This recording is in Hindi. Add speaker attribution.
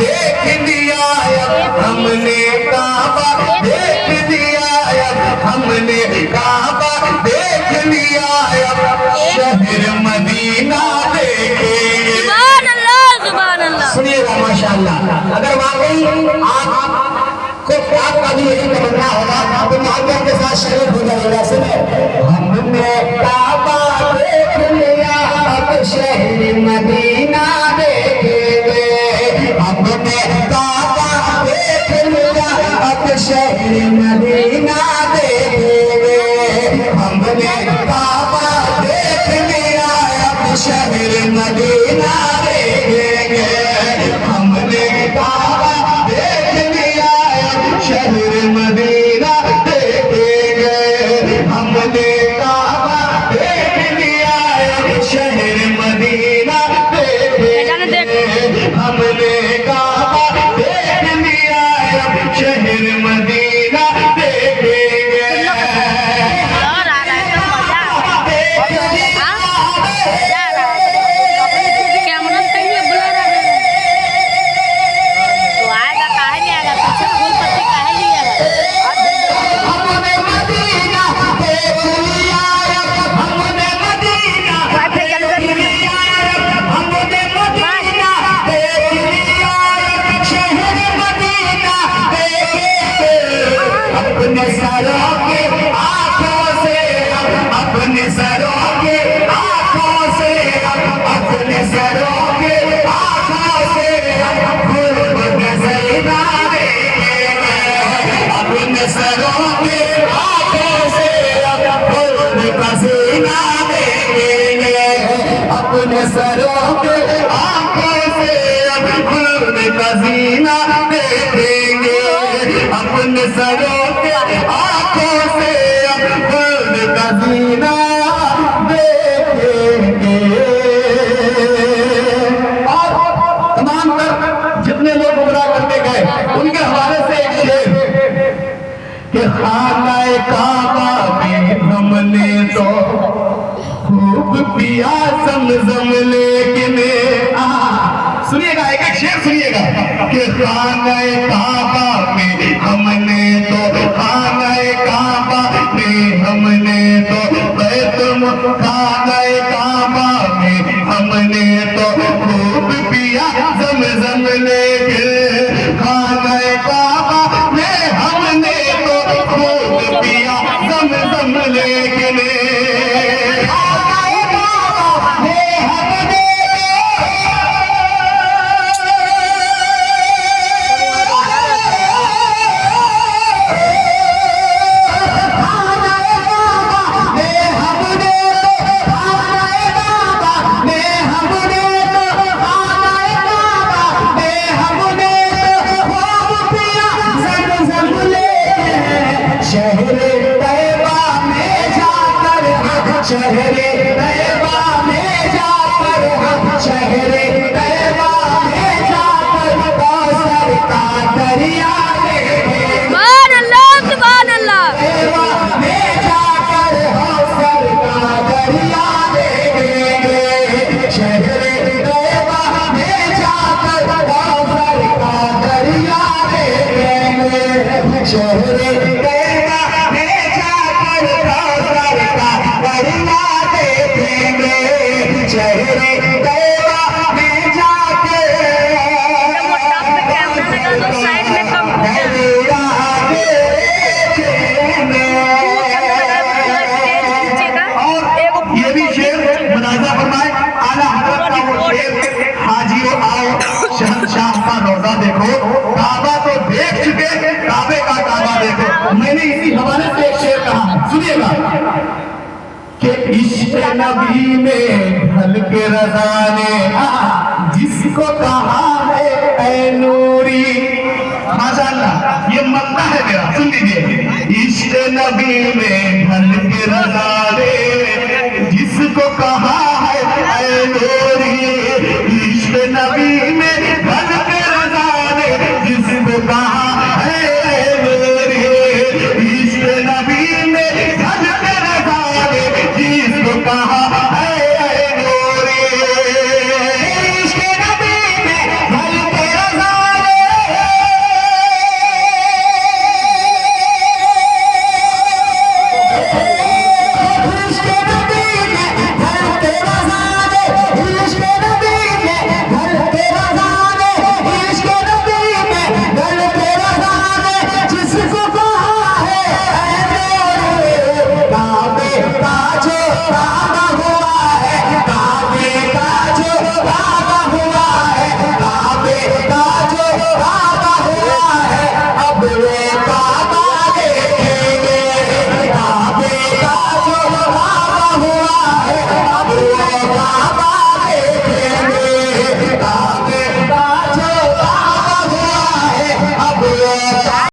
Speaker 1: देख लिया, हमने काबा देख लिया, हमने काबा देख लिया, शहर मदीना देखेंगे।
Speaker 2: सुभान अल्लाह, सुभान अल्लाह।
Speaker 1: सुनिएगा माशाअल्लाह। अगर वाकई आपको आपका भी यही तमन्ना होगा तो मोहब्बत के साथ शरीक हो जाएगा। सुने, हमने काबा देख लिया, अब शहर मदीना देखेंगे। हमने काबा देख लिया, अब शहर मदीना देखेंगे। हमने काबा देख लिया, अब शहर मदीना देखेंगे। हमने काबा देख लिया, अब शहर मदीना देखेंगे। हमने काबा देख लिया, अब शहर मदीना देखेंगे। हमने काबा देख लिया, अब शहर मदीना देखेंगे।
Speaker 2: और आ रहा है तो मजा आ रहा है। कैमरा सही है, ब्लर आ रहा है तो आएगा काहे नहीं आएगा, पीछे फूल पत्ती काहे नहीं आएगा।
Speaker 1: हमने मदीना देख लिया, हमने मदीना देख लिया, हमने मदीना देख लिया, शहर मदीना देखेंगे। अपने सरों के आँखों से, अपने सरों के आँखों से, अपने सरों के आँखों से खूब गज़लना देखेंगे। अपने सरों के आँखों से खूब गज़लना देखेंगे। अपने सरों के आँखों से खूब गज़लना देखेंगे। अपने सरों के आँखों से खूब गज़लना देखेंगे। और तमाम तर जितने लोग उमरा करके गए उनके हवाले से एक शेर कि खानाए काबा में हमने तो खूब पिया ज़मज़म, लेकिन सुनिएगा, एक एक शेर सुनिएगा कि खानाए काबा में हमने तो, खानाए काबा में हमने तो खानाए काबा में हमने तो खूब पिया ज़मज़म, लेकिन खानाए काबा में हमने तो खूब पिया ज़मज़म, लेकिन खानाए काबा में हमने शहरे तैयबा में जाकर, शहरे तैयबा में जाकर कौसर का दरिया देखेंगे।
Speaker 2: सुभान अल्लाह, सुभान अल्लाह।
Speaker 1: तैयबा में जाकर कौसर का दरिया देखेंगे। शहरे तैयबा में जाकर कौसर का दरिया देखेंगे। शहरे तैयबा में जाकर कौसर का दरिया देखेंगे। शहरे तैयबा में जाके
Speaker 2: साइड में कम
Speaker 1: और ये भी शेर मुनाज़ा फरमाए आला हज़रत का वो शेर, हाजियों आओ शहंशाह का रोज़ा देखो, काबा तो देख चुके, काबे का काबा देखो। मैंने इसी हवाले से एक शेर कहा, सुनिएगा कि इश्क़ नबी में ढल के रज़ा ने जिसको कहा है ऐ नूरी। माशाअल्लाह, ये मक्का है मेरा, सुन लीजिए। इश्क़ नबी में ढल के रज़ा